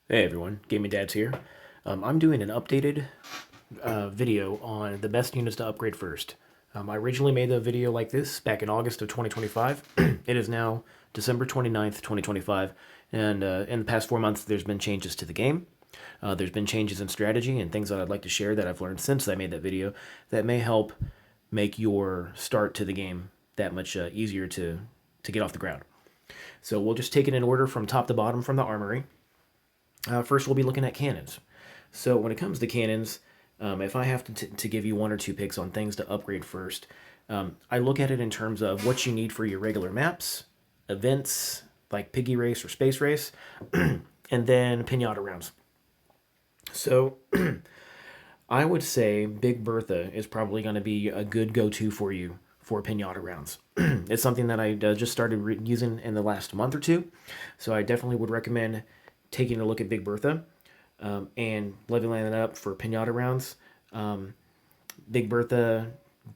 Hey everyone, Gaming Dad's here. I'm doing an updated video on the best units to upgrade first. I originally made a video like this back in August of 2025. It is now December 29th, 2025, and in the past 4 months there's been changes to the game. There's been changes in strategy and things that I'd like to share that I've learned since I made that video that may help make your start to the game that much easier to get off the ground. So we'll just take it in order from top to bottom from the armory. First, we'll be looking at cannons. So when it comes to cannons, if I have to give you one or two picks on things to upgrade first, I look at it in terms of what you need for your regular maps, events like Piggy Race or Space Race, and then Pinata rounds. So I would say Big Bertha is probably going to be a good go-to for you for Pinata rounds. It's something that I just started using in the last month or two, so I definitely would recommend taking a look at Big Bertha and leveling it up for Pinata rounds. Big Bertha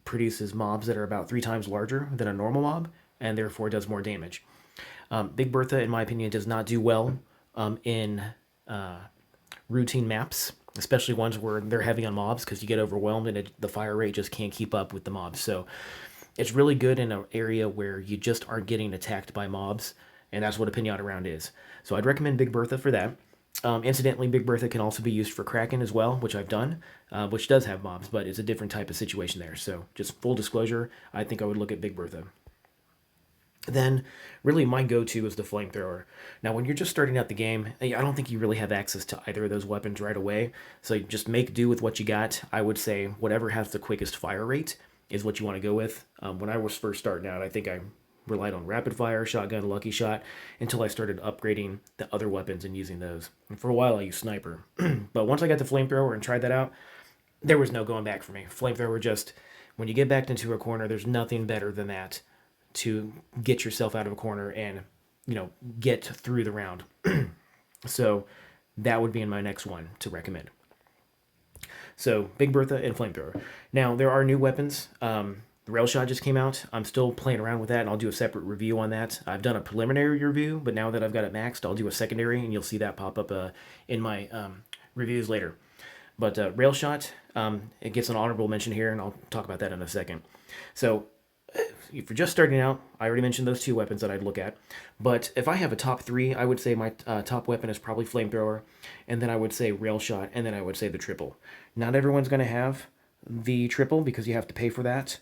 produces mobs that are about 3 times larger than a normal mob, and therefore does more damage. Big Bertha, in my opinion, does not do well in routine maps, especially ones where they're heavy on mobs because you get overwhelmed and the fire rate just can't keep up with the mobs. So it's really good in an area where you just aren't getting attacked by mobs, and that's what a Pinata round is. So I'd recommend Big Bertha for that. Incidentally, Big Bertha can also be used for Kraken as well, which I've done, which does have mobs, but it's a different type of situation there. So just full disclosure, I think I would look at Big Bertha. Then, really, my go-to is the flamethrower. Now, when you're just starting out the game, I don't think you really have access to either of those weapons right away. So just make do with what you got. I would say whatever has the quickest fire rate is what you want to go with. When I was first starting out, I think I relied on rapid fire, shotgun, lucky shot until I started upgrading the other weapons and using those. And for a while, I used sniper. But once I got the flamethrower and tried that out, there was no going back for me. Flamethrower just, when you get backed into a corner, there's nothing better than that to get yourself out of a corner and, get through the round. So that would be in my next one to recommend. So Big Bertha and Flamethrower. Now there are new weapons. The Rail Shot just came out. I'm still playing around with that, and I'll do a separate review on that. I've done a preliminary review, but now that I've got it maxed, I'll do a secondary, and you'll see that pop up in my reviews later. But Rail Shot, it gets an honorable mention here, and I'll talk about that in a second. So if you're just starting out, I already mentioned those two weapons that I'd look at. But if I have a top three, I would say my top weapon is probably Flamethrower, and then I would say Rail Shot, and then I would say the triple. Not everyone's going to have the triple because you have to pay for that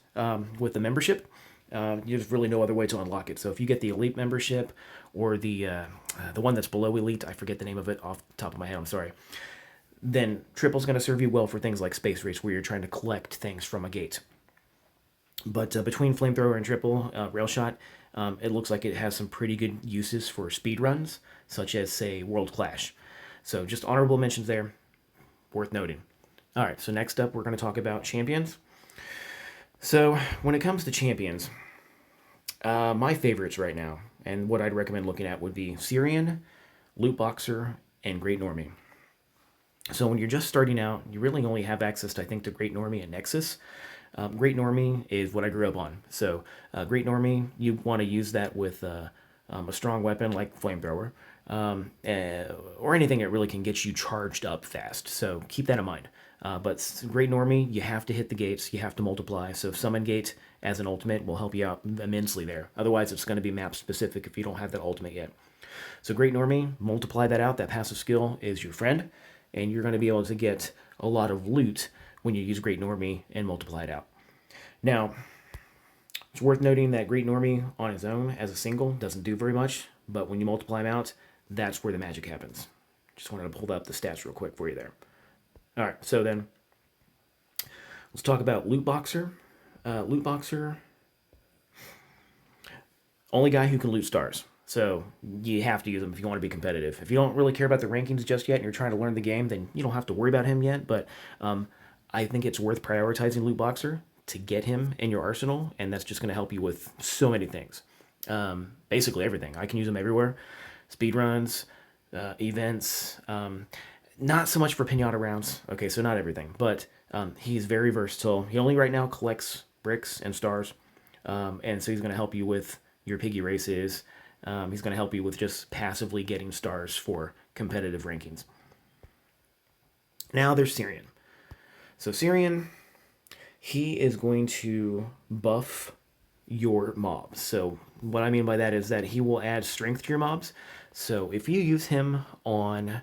with the membership. There's really no other way to unlock it. So if you get the elite membership or the one that's below elite, I forget the name of it off the top of my head. I'm sorry. Then triple's going to serve you well for things like Space Race, where you're trying to collect things from a gate. But between flamethrower and triple rail shot, it looks like it has some pretty good uses for speed runs, such as say World Clash. So just honorable mentions there, worth noting. All right, so next up we're going to talk about champions. So when it comes to champions, my favorites right now, and what I'd recommend looking at would be Syrian, Loot Boxer, and Great Normie. So when you're just starting out, you really only have access, to, I think, to Great Normie and Nexus. Great Normie is what I grew up on. So Great Normie, you want to use that with a strong weapon like Flamethrower, or anything that really can get you charged up fast. So keep that in mind. But Great Normie, you have to hit the gates, you have to multiply. So Summon Gate as an ultimate will help you out immensely there. Otherwise, it's going to be map specific if you don't have that ultimate yet. So Great Normie, multiply that out. That passive skill is your friend, and you're going to be able to get a lot of loot when you use Great Normie and multiply it out. Now, it's worth noting that Great Normie on his own as a single doesn't do very much, but when you multiply him out, that's where the magic happens. Just wanted to pull up the stats real quick for you there. All right, so then let's talk about Loot Boxer. Loot Boxer, only guy who can loot stars. So you have to use him if you want to be competitive. If you don't really care about the rankings just yet and you're trying to learn the game, then you don't have to worry about him yet. But I think it's worth prioritizing Loot Boxer to get him in your arsenal, and that's just going to help you with so many things. Basically everything. I can use him everywhere. Speed runs, events, not so much for pinata rounds. Okay, so not everything, but he's very versatile. He only right now collects bricks and stars, and so he's going to help you with your piggy races, He's going to help you with just passively getting stars for competitive rankings. Now there's Syrian. So Syrian, he is going to buff your mobs. So what I mean by that is that he will add strength to your mobs. So if you use him on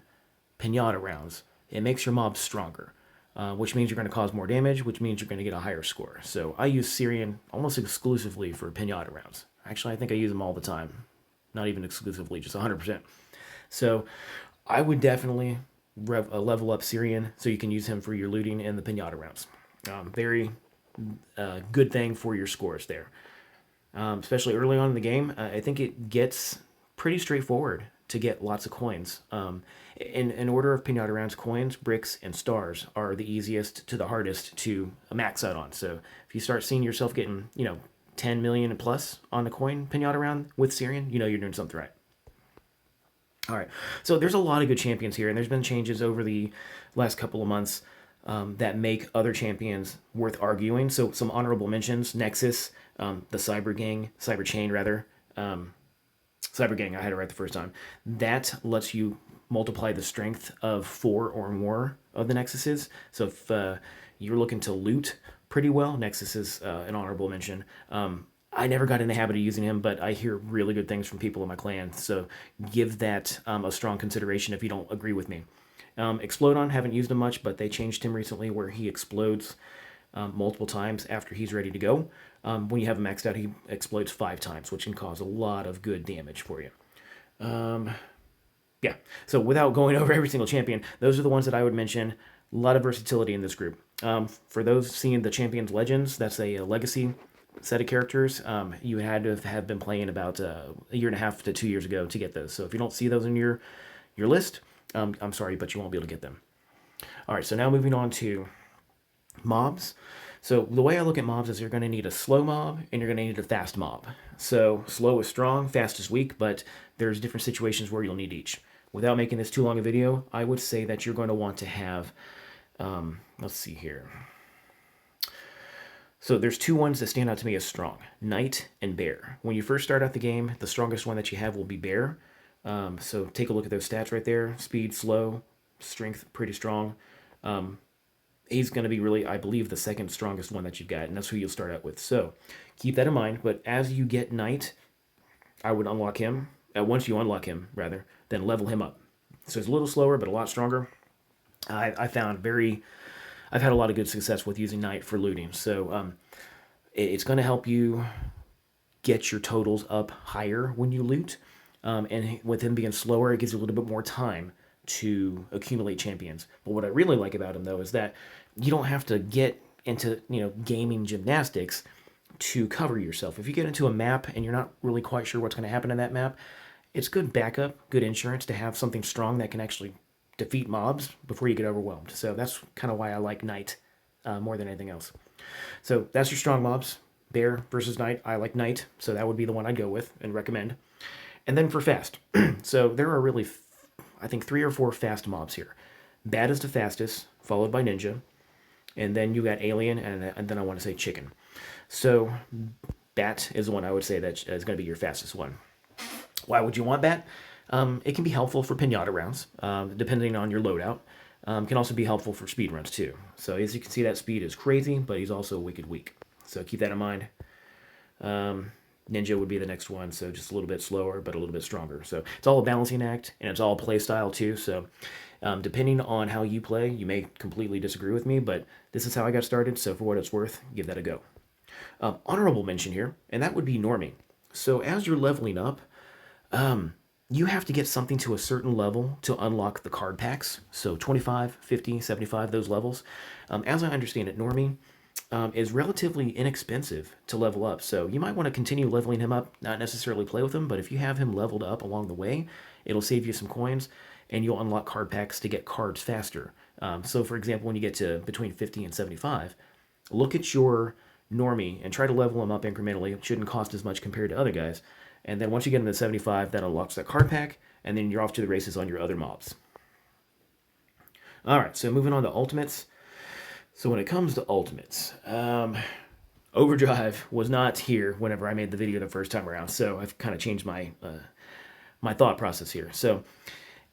Pinata rounds, it makes your mobs stronger, which means you're going to cause more damage, which means you're going to get a higher score. So I use Syrian almost exclusively for Pinata rounds. Actually, I think I use him all the time. Not even exclusively, just 100%. So I would definitely level up Syrian so you can use him for your looting in the Pinata rounds. Very good thing for your scores there. Especially early on in the game, I think it gets pretty straightforward to get lots of coins. In order of Pinata rounds, coins, bricks, and stars are the easiest to the hardest to max out on. So if you start seeing yourself getting, 10 million and plus on the coin Pinata round with Syrian, you know you're doing something right. All right, so there's a lot of good champions here, and there's been changes over the last couple of months that make other champions worth arguing. So some honorable mentions: Nexus, the Cyber Chain rather. Cyber Gang, I had it right the first time. That lets you multiply the strength of 4 or more of the Nexuses. So if you're looking to loot pretty well, Nexus is an honorable mention. I never got in the habit of using him, but I hear really good things from people in my clan. So give that a strong consideration if you don't agree with me. Explodon, haven't used him much, but they changed him recently where he explodes multiple times after he's ready to go. When you have him maxed out, he explodes 5 times, which can cause a lot of good damage for you. Yeah, so without going over every single champion, those are the ones that I would mention. A lot of versatility in this group. For those seeing the Champions Legends, that's a legacy set of characters. You had to have been playing about a year and a half to 2 years ago to get those. So if you don't see those in your list, I'm sorry, but you won't be able to get them. All right, so now moving on to mobs. So the way I look at mobs is you're going to need a slow mob and you're going to need a fast mob. So slow is strong, fast is weak, but there's different situations where you'll need each. Without making this too long a video, I would say that you're going to want to have, let's see here. So there's 2 ones that stand out to me as strong: Knight and Bear. When you first start out the game, the strongest one that you have will be Bear. So take a look at those stats right there: speed, slow, strength, pretty strong. He's going to be really, I believe, the second strongest one that you've got, and that's who you'll start out with. So keep that in mind. But as you get Knight, I would unlock him. Once you unlock him, rather, then level him up. So he's a little slower, but a lot stronger. I've had a lot of good success with using Knight for looting. So it's going to help you get your totals up higher when you loot. And with him being slower, it gives you a little bit more time to accumulate champions. But what I really like about him, though, is that you don't have to get into gaming gymnastics to cover yourself. If you get into a map and you're not really quite sure what's going to happen in that map, it's good backup, good insurance to have something strong that can actually defeat mobs before you get overwhelmed. So that's kind of why I like Knight more than anything else. So that's your strong mobs. Bear versus Knight. I like Knight, so that would be the one I'd go with and recommend. And then for fast. So there are really, I think, 3 or 4 fast mobs here. Bat is the fastest, followed by Ninja. And then you got Alien, and then I want to say Chicken. So Bat is the one I would say that is going to be your fastest one. Why would you want Bat? It can be helpful for Pinata rounds, depending on your loadout. Can also be helpful for speed runs too. So as you can see, that speed is crazy, but he's also wicked weak. So keep that in mind. Ninja would be the next one, so just a little bit slower, but a little bit stronger. So it's all a balancing act, and it's all play style too. So depending on how you play, you may completely disagree with me, but this is how I got started. So for what it's worth, give that a go. Honorable mention here, and that would be Normie. So as you're leveling up, you have to get something to a certain level to unlock the card packs. So 25, 50, 75, those levels. As I understand it, Normie is relatively inexpensive to level up. So you might want to continue leveling him up, not necessarily play with him, but if you have him leveled up along the way, it'll save you some coins and you'll unlock card packs to get cards faster. So for example, when you get to between 50 and 75, look at your Normie and try to level him up incrementally. It shouldn't cost as much compared to other guys. And then once you get into 75, that unlocks that card pack, and then you're off to the races on your other mobs. All right, so moving on to ultimates. So when it comes to ultimates, Overdrive was not here whenever I made the video the first time around, so I've kind of changed my my thought process here. So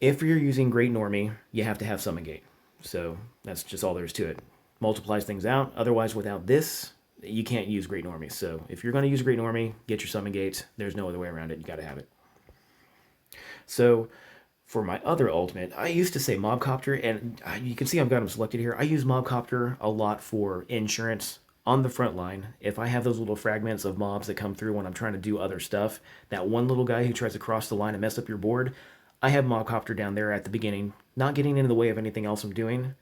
if you're using Great Normie, you have to have Summon Gate. So that's just all there is to it. Multiplies things out. Otherwise, without this, you can't use Great Normie. So if you're going to use Great Normie, get your Summon Gate. There's no other way around it. You got to have it. So for my other ultimate, I used to say Mobcopter, and you can see I've got them selected here. I use Mobcopter a lot for insurance on the front line. If I have those little fragments of mobs that come through when I'm trying to do other stuff, that one little guy who tries to cross the line and mess up your board, I have Mobcopter down there at the beginning, not getting into the way of anything else I'm doing,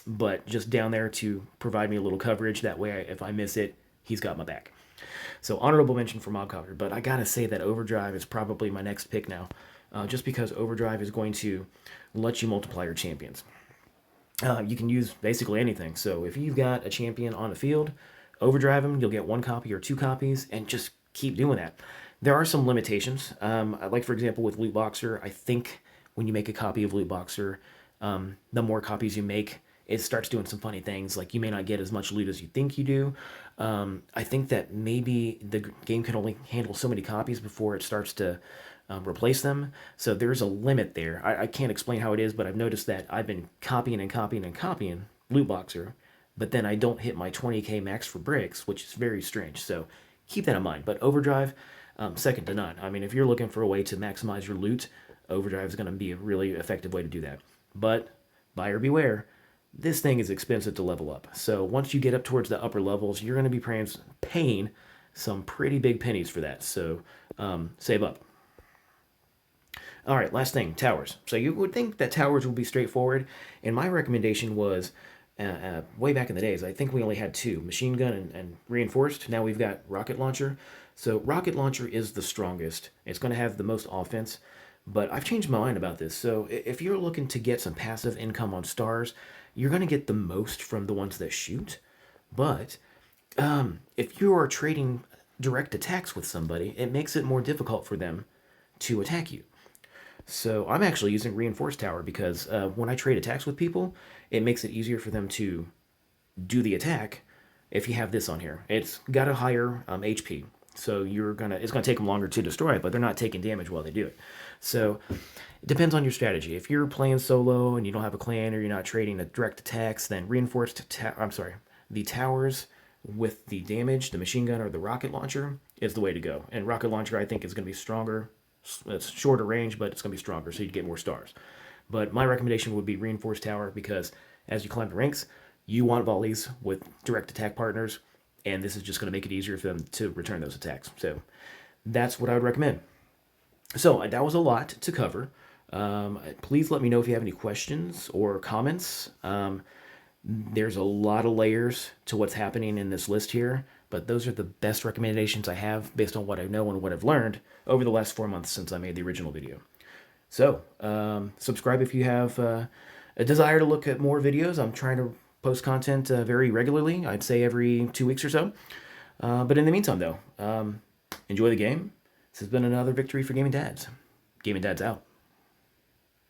but just down there to provide me a little coverage. That way, if I miss it, he's got my back. So honorable mention for Mobcopter, but I gotta say that Overdrive is probably my next pick now, just because Overdrive is going to let you multiply your champions. You can use basically anything. So if you've got a champion on the field, overdrive them, you'll get 1 copy or 2 copies, and just keep doing that. There are some limitations. Like, for example, with Loot Boxer, I think when you make a copy of Loot Boxer, the more copies you make, it starts doing some funny things. Like, you may not get as much loot as you think you do. I think that maybe the game can only handle so many copies before it starts to replace them. So there's a limit there. I can't explain how it is, but I've noticed that I've been copying and copying and copying Loot Boxer, but then I don't hit my 20k max for bricks, which is very strange. So keep that in mind. But Overdrive, second to none. I mean, if you're looking for a way to maximize your loot, Overdrive is going to be a really effective way to do that. But buyer beware. This thing is expensive to level up. So once you get up towards the upper levels, you're going to be paying some pretty big pennies for that. So save up. All right, last thing, towers. So you would think that towers would be straightforward, and my recommendation was, way back in the days, I think we only had 2, machine gun and reinforced. Now we've got rocket launcher. So rocket launcher is the strongest. It's going to have the most offense, but I've changed my mind about this. So if you're looking to get some passive income on stars, you're going to get the most from the ones that shoot. But if you are trading direct attacks with somebody, it makes it more difficult for them to attack you. So I'm actually using Reinforced Tower because when I trade attacks with people, it makes it easier for them to do the attack if you have this on here. It's got a higher HP, so it's gonna take them longer to destroy it, but they're not taking damage while they do it. So it depends on your strategy. If you're playing solo and you don't have a clan or you're not trading a direct attacks, then the towers with the damage, the machine gun or the rocket launcher is the way to go. And rocket launcher I think is going to be stronger. It's shorter range, but it's going to be stronger, so you get more stars. But my recommendation would be Reinforced Tower because as you climb the ranks, you want volleys with direct attack partners, and this is just going to make it easier for them to return those attacks. So that's what I would recommend. So that was a lot to cover. Please let me know if you have any questions or comments. There's a lot of layers to what's happening in this list here, but those are the best recommendations I have based on what I know and what I've learned over the last 4 months since I made the original video. So, subscribe if you have a desire to look at more videos. I'm trying to post content very regularly. I'd say every 2 weeks or so. But in the meantime, though, enjoy the game. This has been another victory for Gaming Dads. Gaming Dads out.